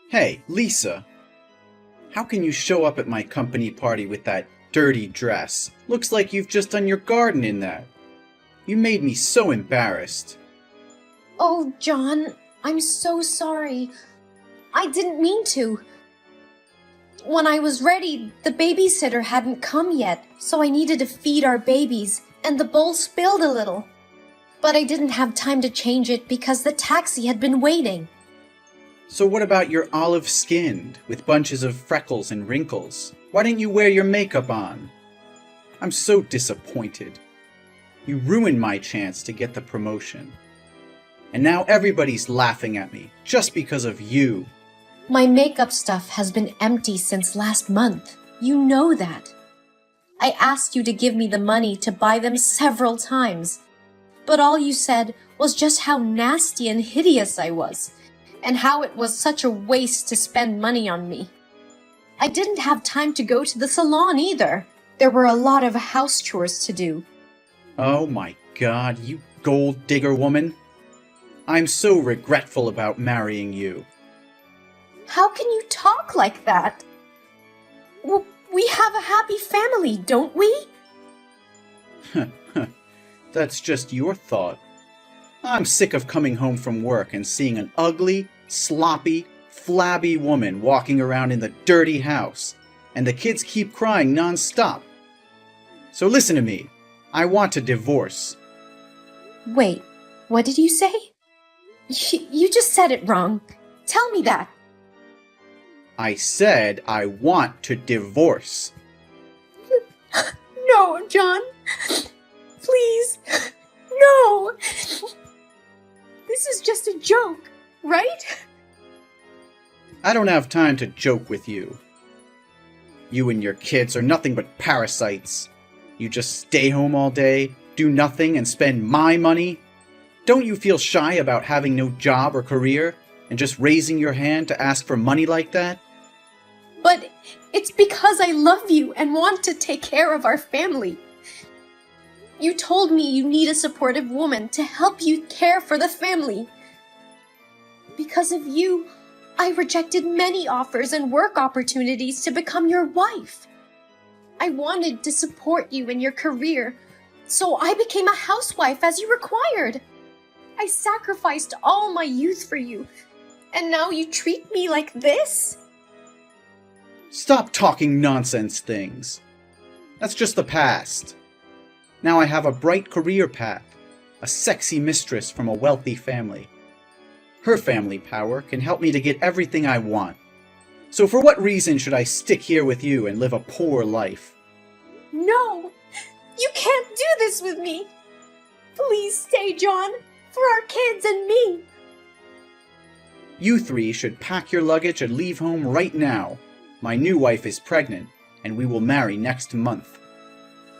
Hey, Lisa! How can you show up at my company party with that dirty dress? Looks like you've just done your garden in that. You made me so embarrassed. Oh, John, I'm so sorry. I didn't mean to. When I was ready, the babysitter hadn't come yet, so I needed to feed our babies, and the bowl spilled a little. But I didn't have time to change it because the taxi had been waiting. So what about your olive-skinned, with bunches of freckles and wrinkles? Why didn't you wear your makeup on? I'm so disappointed. You ruined my chance to get the promotion. And now everybody's laughing at me, just because of you. My makeup stuff has been empty since last month. You know that. I asked you to give me the money to buy them several times. But all you said was just how nasty and hideous I was, and how it was such a waste to spend money on me. I didn't have time to go to the salon either. There were a lot of house chores to do. Oh my God, you gold digger woman. I'm so regretful about marrying you. How can you talk like that? We have a happy family, don't we? That's just your thought. I'm sick of coming home from work and seeing an ugly, sloppy, flabby woman walking around in the dirty house, and the kids keep crying non-stop. So listen to me. I want a divorce. Wait, what did you say? You just said it wrong. Tell me that. I said I want to divorce. No, John. Please. No. This is just a joke, right? I don't have time to joke with you. You and your kids are nothing but parasites. You just stay home all day, do nothing, and spend my money. Don't you feel shy about having no job or career, and just raising your hand to ask for money like that? But it's because I love you and want to take care of our family. You told me you need a supportive woman to help you care for the family. Because of you, I rejected many offers and work opportunities to become your wife. I wanted to support you in your career, so I became a housewife as you required. I sacrificed all my youth for you, and now you treat me like this? Stop talking nonsense things. That's just the past. Now I have a bright career path, a sexy mistress from a wealthy family. Her family power can help me to get everything I want. So for what reason should I stick here with you and live a poor life? No! You can't do this with me! Please stay, John, for our kids and me! You three should pack your luggage and leave home right now. My new wife is pregnant, and we will marry next month.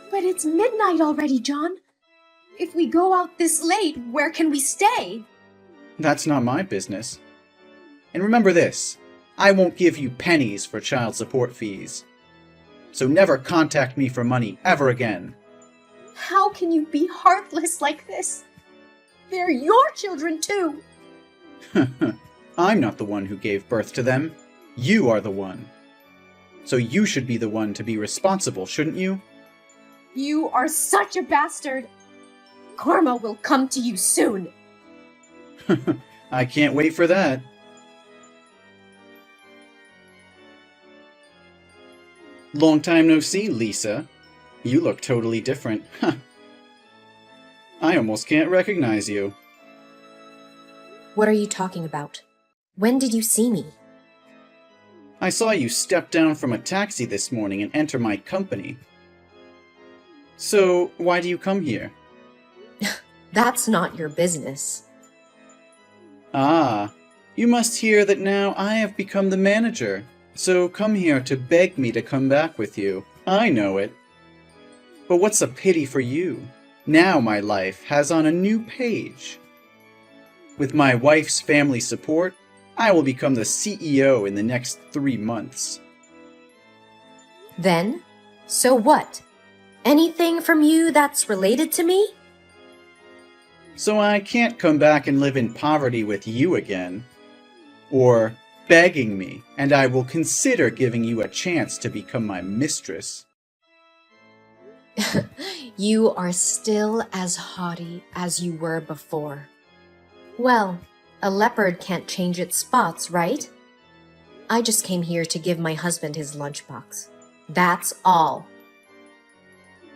But it's midnight already, John. If we go out this late, where can we stay? That's not my business. And remember this, I won't give you pennies for child support fees. So never contact me for money ever again. How can you be heartless like this? They're your children too. I'm not the one who gave birth to them. You are the one. So you should be the one to be responsible, shouldn't you? You are such a bastard. Karma will come to you soon. I can't wait for that. Long time no see, Lisa. You look totally different. I almost can't recognize you. What are you talking about? When did you see me? I saw you step down from a taxi this morning and enter my company. So, why do you come here? That's not your business. Ah, you must hear that now I have become the manager. So come here to beg me to come back with you. I know it. But what's a pity for you? Now my life has on a new page. With my wife's family support, I will become the CEO in the next 3 months. Then? So what? Anything from you that's related to me? So I can't come back and live in poverty with you again. Or begging me, and I will consider giving you a chance to become my mistress. You are still as haughty as you were before. Well, a leopard can't change its spots, right? I just came here to give my husband his lunchbox. That's all.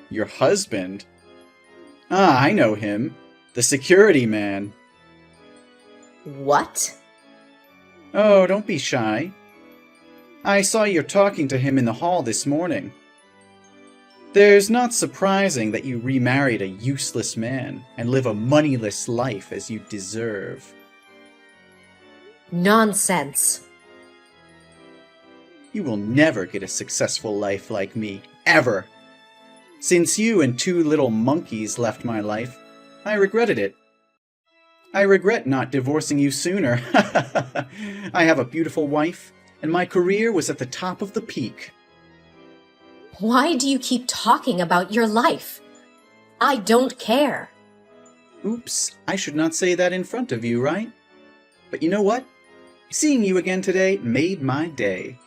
Your husband? Ah, I know him. The security man. What? Oh, don't be shy. I saw you talking to him in the hall this morning. There's not surprising that you remarried a useless man and live a moneyless life as you deserve. Nonsense. You will never get a successful life like me, ever. Since you and two little monkeys left my life, I regretted it. I regret not divorcing you sooner. I have a beautiful wife, and my career was at the top of the peak. Why do you keep talking about your life? I don't care. Oops, I should not say that in front of you, right? But you know what? Seeing you again today made my day.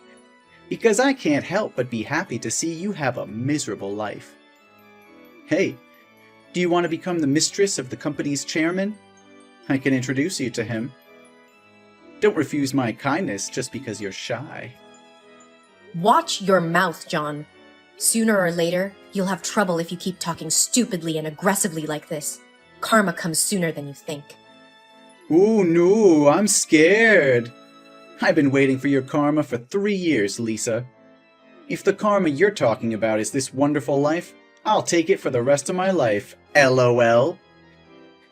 Because I can't help but be happy to see you have a miserable life. Hey, do you want to become the mistress of the company's chairman? I can introduce you to him. Don't refuse my kindness just because you're shy. Watch your mouth, John. Sooner or later, you'll have trouble if you keep talking stupidly and aggressively like this. Karma comes sooner than you think. Ooh, no, I'm scared. I've been waiting for your karma for 3 years, Lisa. If the karma you're talking about is this wonderful life, I'll take it for the rest of my life. LOL.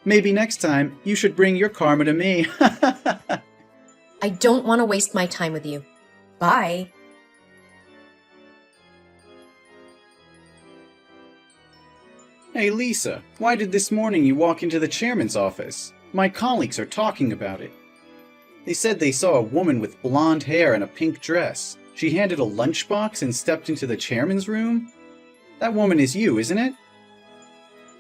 Maybe next time you should bring your karma to me. I don't want to waste my time with you. Bye. Hey Lisa, why did this morning you walk into the chairman's office? My colleagues are talking about it. They said they saw a woman with blonde hair and a pink dress. She handed a lunchbox and stepped into the chairman's room? That woman is you, isn't it?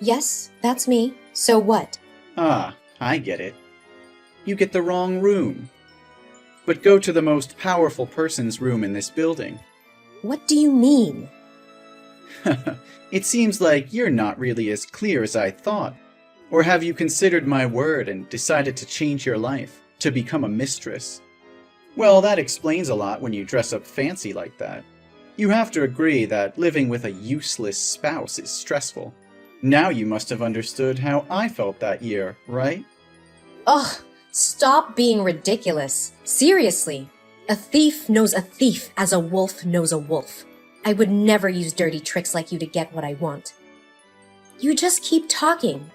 Yes, that's me. So what? Ah, I get it. You get the wrong room. But go to the most powerful person's room in this building. What do you mean? It seems like you're not really as clear as I thought. Or have you considered my word and decided to change your life, to become a mistress? Well, that explains a lot when you dress up fancy like that. You have to agree that living with a useless spouse is stressful. Now you must have understood how I felt that year, right? Ugh, stop being ridiculous. Seriously. A thief knows a thief as a wolf knows a wolf. I would never use dirty tricks like you to get what I want. You just keep talking.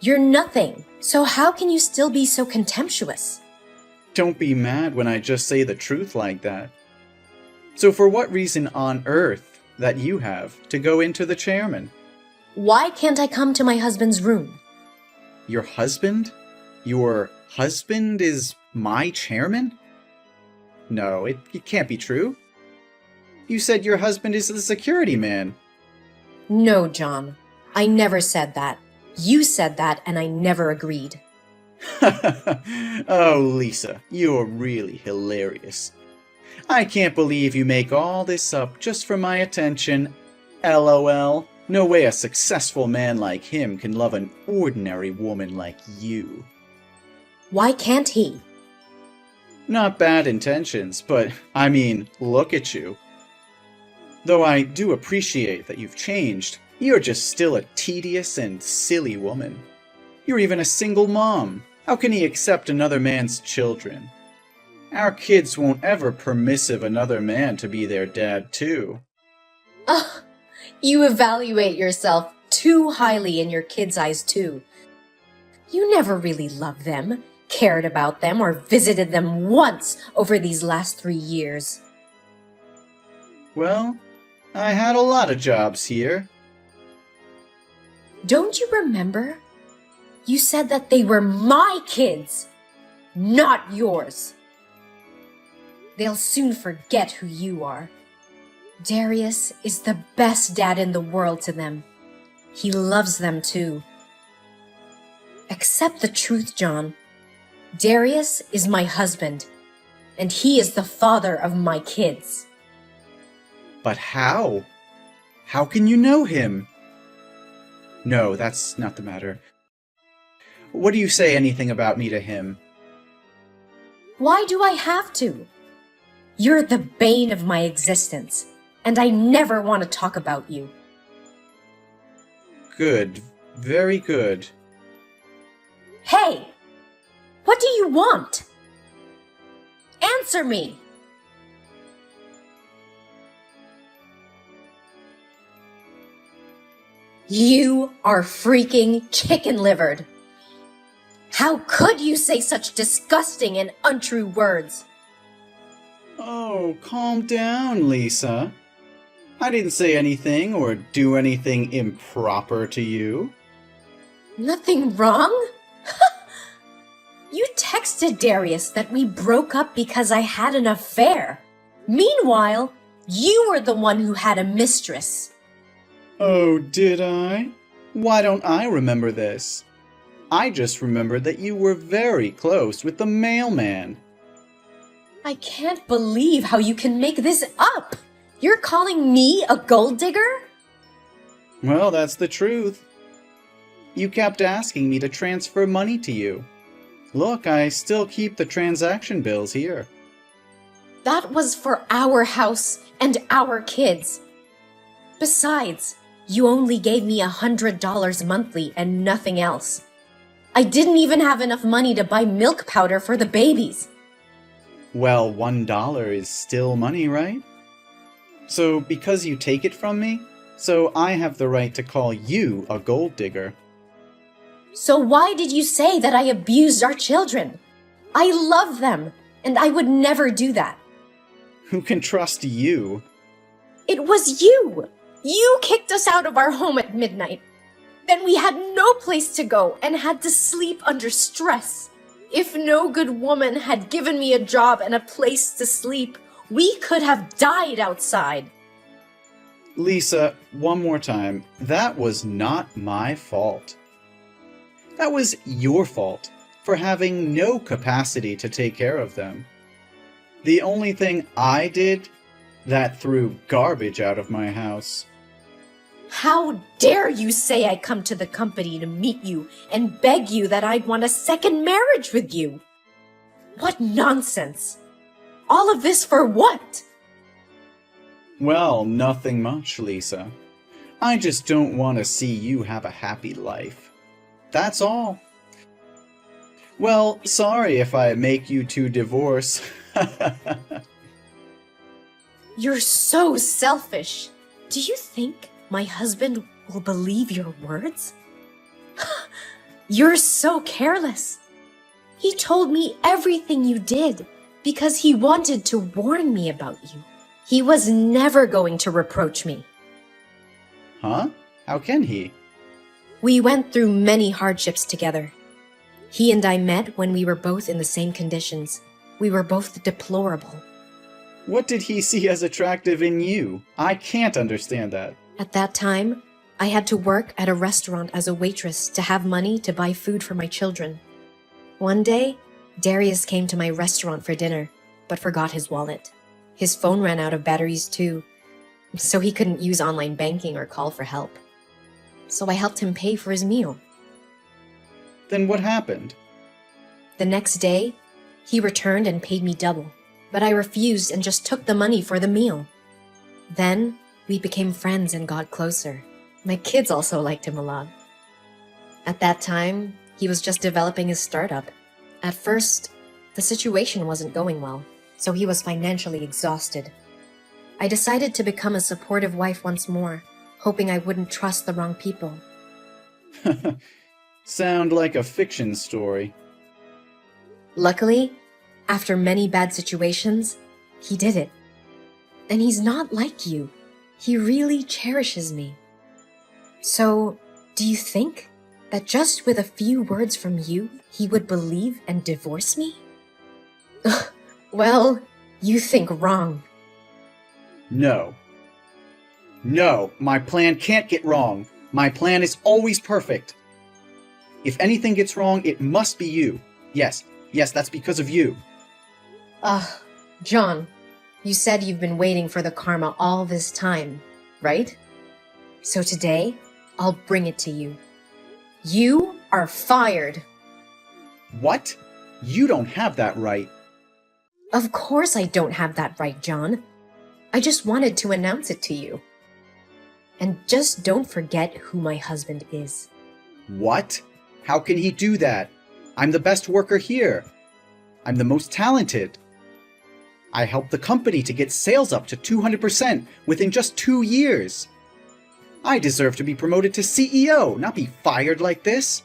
You're nothing, so how can you still be so contemptuous? Don't be mad when I just say the truth like that. So for what reason on earth that you have to go into the chairman? Why can't I come to my husband's room? Your husband? Your husband is my chairman? No, it can't be true. You said your husband is the security man. No, John. I never said that. You said that, and I never agreed. Oh, Lisa, you're really hilarious. I can't believe you make all this up just for my attention. LOL. No way a successful man like him can love an ordinary woman like you. Why can't he? Not bad intentions, but I mean, look at you. Though I do appreciate that you've changed, you're just still a tedious and silly woman. You're even a single mom. How can he accept another man's children? Our kids won't ever permissive another man to be their dad, too. Ugh, you evaluate yourself too highly in your kids' eyes, too. You never really loved them, cared about them, or visited them once over these last 3 years. Well, I had a lot of jobs here. Don't you remember? You said that they were my kids, not yours. They'll soon forget who you are. Darius is the best dad in the world to them. He loves them too. Accept the truth, John. Darius is my husband. and he is the father of my kids. But how? How can you know him? No, that's not the matter. What do you say anything about me to him? Why do I have to? You're the bane of my existence, and I never want to talk about you. Good. Very good. Hey! What do you want? Answer me! You are freaking chicken-livered. How could you say such disgusting and untrue words? Oh, calm down, Lisa. I didn't say anything or do anything improper to you. Nothing wrong? You texted Darius that we broke up because I had an affair. Meanwhile, you were the one who had a mistress. Oh, did I? Why don't I remember this? I just remembered that you were very close with the mailman. I can't believe how you can make this up. You're calling me a gold digger? Well, that's the truth. You kept asking me to transfer money to you. Look, I still keep the transaction bills here. That was for our house and our kids. Besides, you only gave me $100 monthly and nothing else. I didn't even have enough money to buy milk powder for the babies. Well, $1 is still money, right? So because you take it from me, so I have the right to call you a gold digger. So why did you say that I abused our children? I love them, and I would never do that. Who can trust you? It was you! You kicked us out of our home at midnight. Then we had no place to go and had to sleep under stress. If no good woman had given me a job and a place to sleep, we could have died outside. Lisa, one more time. That was not my fault. That was your fault for having no capacity to take care of them. The only thing I did, that threw garbage out of my house. How dare you say I come to the company to meet you and beg you that I'd want a second marriage with you? What nonsense! All of this for what? Well, nothing much, Lisa. I just don't want to see you have a happy life. That's all. Well, sorry if I make you two divorce. You're so selfish. Do you think my husband will believe your words? You're so careless. He told me everything you did because he wanted to warn me about you. He was never going to reproach me. Huh? How can he? We went through many hardships together. He and I met when we were both in the same conditions. We were both deplorable. What did he see as attractive in you? I can't understand that. At that time, I had to work at a restaurant as a waitress to have money to buy food for my children. One day, Darius came to my restaurant for dinner, but forgot his wallet. His phone ran out of batteries too, so he couldn't use online banking or call for help. So I helped him pay for his meal. Then what happened? The next day, he returned and paid me double, but I refused and just took the money for the meal. Then, we became friends and got closer. My kids also liked him a lot. At that time, he was just developing his startup. At first, the situation wasn't going well, so he was financially exhausted. I decided to become a supportive wife once more, hoping I wouldn't trust the wrong people. Sound like a fiction story. Luckily, after many bad situations, he did it. And he's not like you. He really cherishes me. So, do you think that just with a few words from you, he would believe and divorce me? Well, you think wrong. No. No, my plan can't get wrong. My plan is always perfect. If anything gets wrong, it must be you. Yes, that's because of you. John, you said you've been waiting for the karma all this time, right? So today, I'll bring it to you. You are fired. What? You don't have that right. Of course I don't have that right, John. I just wanted to announce it to you. And just don't forget who my husband is. What? How can he do that? I'm the best worker here. I'm the most talented. I helped the company to get sales up to 200% within just 2 years. I deserve to be promoted to CEO, not be fired like this.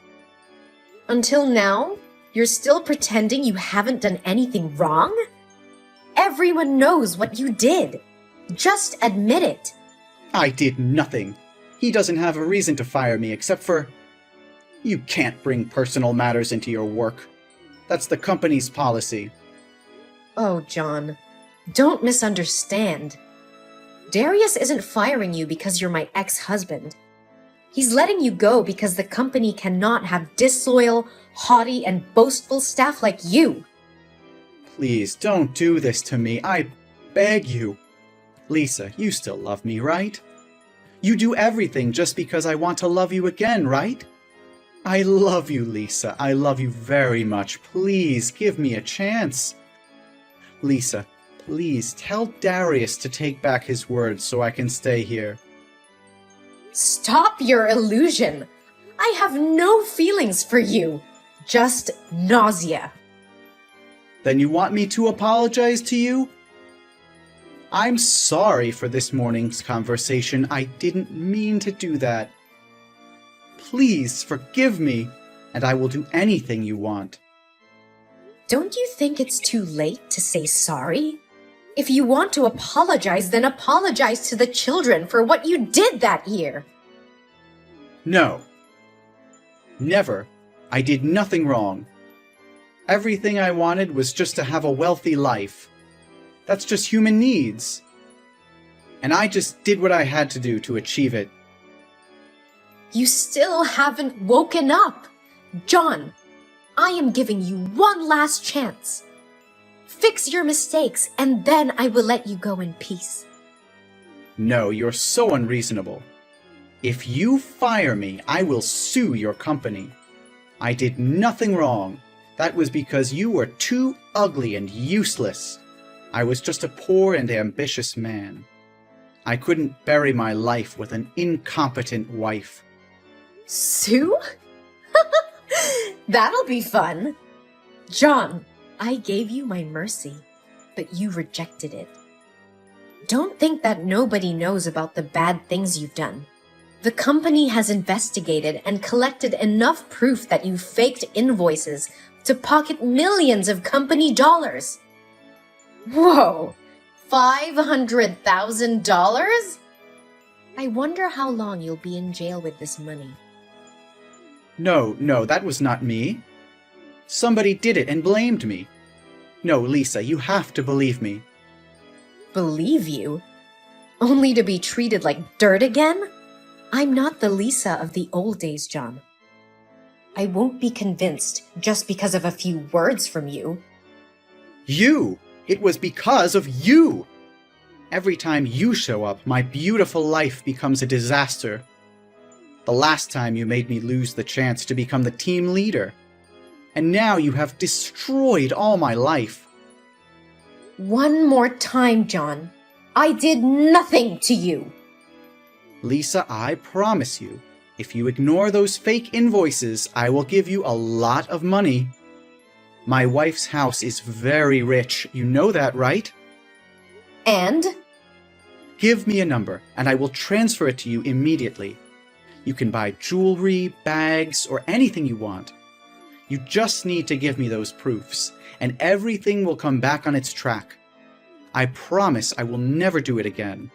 Until now, you're still pretending you haven't done anything wrong? Everyone knows what you did. Just admit it. I did nothing. He doesn't have a reason to fire me except for... You can't bring personal matters into your work. That's the company's policy. Oh, John, don't misunderstand. Darius isn't firing you because you're my ex-husband. He's letting you go because the company cannot have disloyal, haughty, and boastful staff like you. Please, don't do this to me. I beg you. Lisa, you still love me, right? You do everything just because I want to love you again, right? I love you, Lisa. I love you very much. Please, give me a chance. Lisa, please tell Darius to take back his words so I can stay here. Stop your illusion. I have no feelings for you. Just nausea. Then you want me to apologize to you? I'm sorry for this morning's conversation. I didn't mean to do that. Please forgive me, and I will do anything you want. Don't you think it's too late to say sorry? If you want to apologize, then apologize to the children for what you did that year. No. Never. I did nothing wrong. Everything I wanted was just to have a wealthy life. That's just human needs. And I just did what I had to do to achieve it. You still haven't woken up. John, I am giving you one last chance. Fix your mistakes, and then I will let you go in peace. No, you're so unreasonable. If you fire me, I will sue your company. I did nothing wrong. That was because you were too ugly and useless. I was just a poor and ambitious man. I couldn't bury my life with an incompetent wife. Sue? That'll be fun. John, I gave you my mercy, but you rejected it. Don't think that nobody knows about the bad things you've done. The company has investigated and collected enough proof that you faked invoices to pocket millions of company dollars. Whoa! $500,000? I wonder how long you'll be in jail with this money. No, that was not me. Somebody did it and blamed me. No, Lisa, you have to believe me. Believe you? Only to be treated like dirt again? I'm not the Lisa of the old days, John. I won't be convinced just because of a few words from you. You! It was because of you! Every time you show up, my beautiful life becomes a disaster. The last time you made me lose the chance to become the team leader. And now you have destroyed all my life. One more time, John. I did nothing to you. Lisa, I promise you, if you ignore those fake invoices, I will give you a lot of money. My wife's house is very rich. You know that, right? And? Give me a number, and I will transfer it to you immediately. You can buy jewelry, bags, or anything you want. You just need to give me those proofs, and everything will come back on its track. I promise I will never do it again.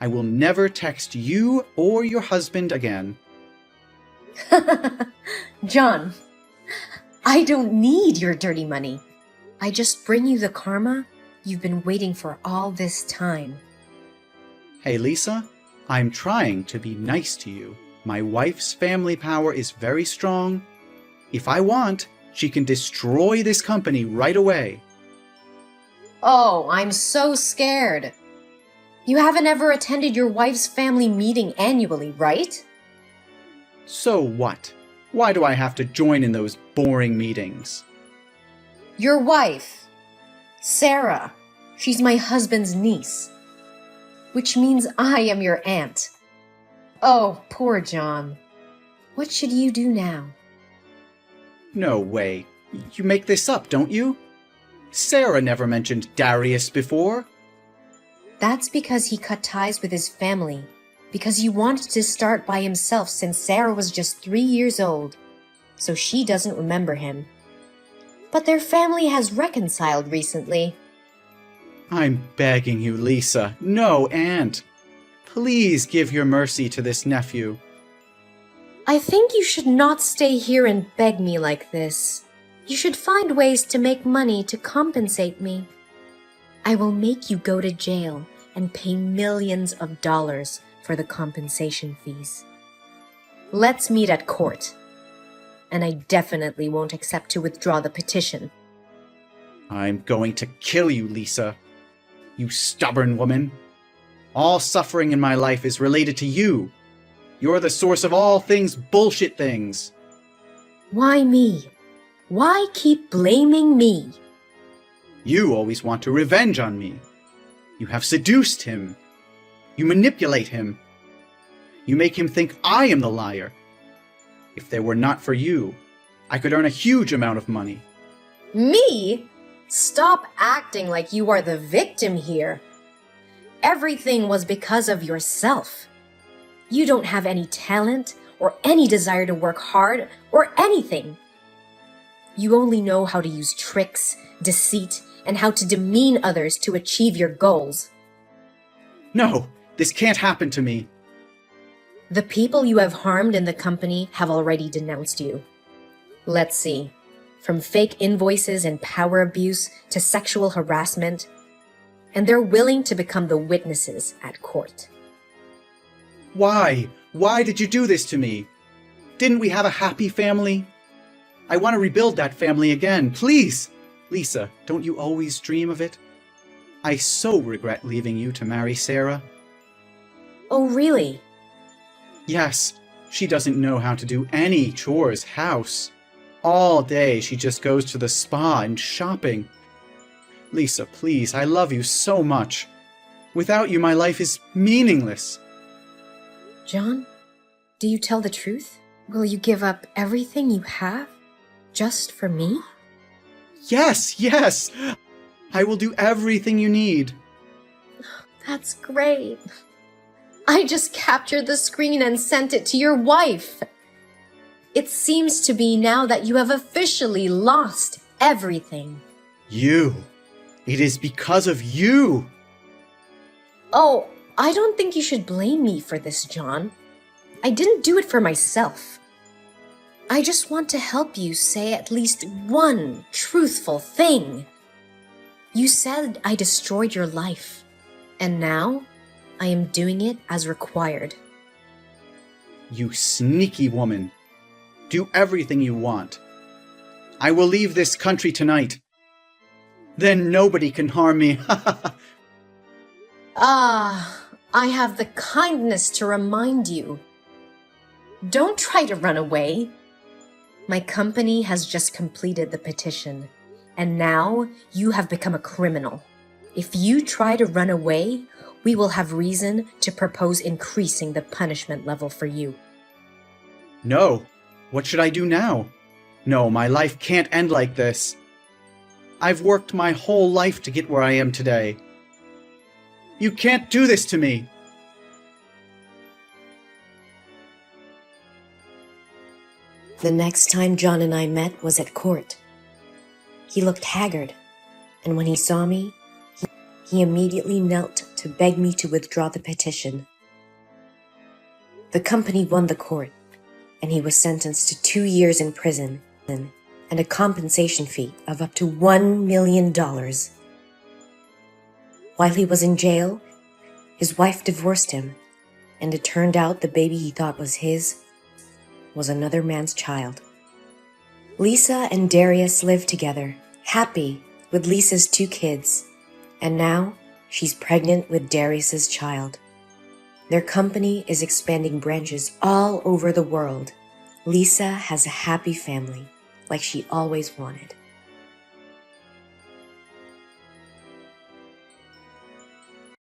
I will never text you or your husband again. John, I don't need your dirty money. I just bring you the karma you've been waiting for all this time. Hey, Lisa, I'm trying to be nice to you. My wife's family power is very strong. If I want, she can destroy this company right away. Oh, I'm so scared. You haven't ever attended your wife's family meeting annually, right? So what? Why do I have to join in those boring meetings? Your wife, Sarah, she's my husband's niece, which means I am your aunt. Oh, poor John. What should you do now? No way. You make this up, don't you? Sarah never mentioned Darius before. That's because he cut ties with his family, because he wanted to start by himself since Sarah was just 3 years old, so she doesn't remember him. But their family has reconciled recently. I'm begging you, Lisa. No, Aunt. Please give your mercy to this nephew. I think you should not stay here and beg me like this. You should find ways to make money to compensate me. I will make you go to jail and pay millions of dollars for the compensation fees. Let's meet at court. And I definitely won't accept to withdraw the petition. I'm going to kill you, Lisa. You stubborn woman. All suffering in my life is related to you. You're the source of all things bullshit things. Why me? Why keep blaming me? You always want to revenge on me. You have seduced him. You manipulate him. You make him think I am the liar. If they were not for you, I could earn a huge amount of money. Me? Stop acting like you are the victim here. Everything was because of yourself. You don't have any talent or any desire to work hard or anything. You only know how to use tricks, deceit, and how to demean others to achieve your goals. No, this can't happen to me. The people you have harmed in the company have already denounced you. Let's see. From fake invoices and power abuse to sexual harassment, and they're willing to become the witnesses at court. Why? Why did you do this to me? Didn't we have a happy family? I want to rebuild that family again, please! Lisa, don't you always dream of it? I so regret leaving you to marry Sarah. Oh, really? Yes, she doesn't know how to do any chores, house. All day she just goes to the spa and shopping. Lisa, please, I love you so much. Without you, my life is meaningless. John, do you tell the truth? Will you give up everything you have just for me? Yes, yes! I will do everything you need. That's great. I just captured the screen and sent it to your wife. It seems to be now that you have officially lost everything. You. It is because of you. Oh, I don't think you should blame me for this, John. I didn't do it for myself. I just want to help you say at least one truthful thing. You said I destroyed your life, and now I am doing it as required. You sneaky woman. Do everything you want. I will leave this country tonight. Then nobody can harm me. I have the kindness to remind you. Don't try to run away. My company has just completed the petition, and now you have become a criminal. If you try to run away, we will have reason to propose increasing the punishment level for you. No. What should I do now? No, my life can't end like this. I've worked my whole life to get where I am today. You can't do this to me. The next time John and I met was at court. He looked haggard, and when he saw me, he immediately knelt to beg me to withdraw the petition. The company won the court, and he was sentenced to 2 years in prison and a compensation fee of up to $1 million. While he was in jail, his wife divorced him, and it turned out the baby he thought was his was another man's child. Lisa and Darius lived together, happy with Lisa's 2 kids, And now she's pregnant with Darius's child. Their company is expanding branches all over the world. Lisa has a happy family, like she always wanted.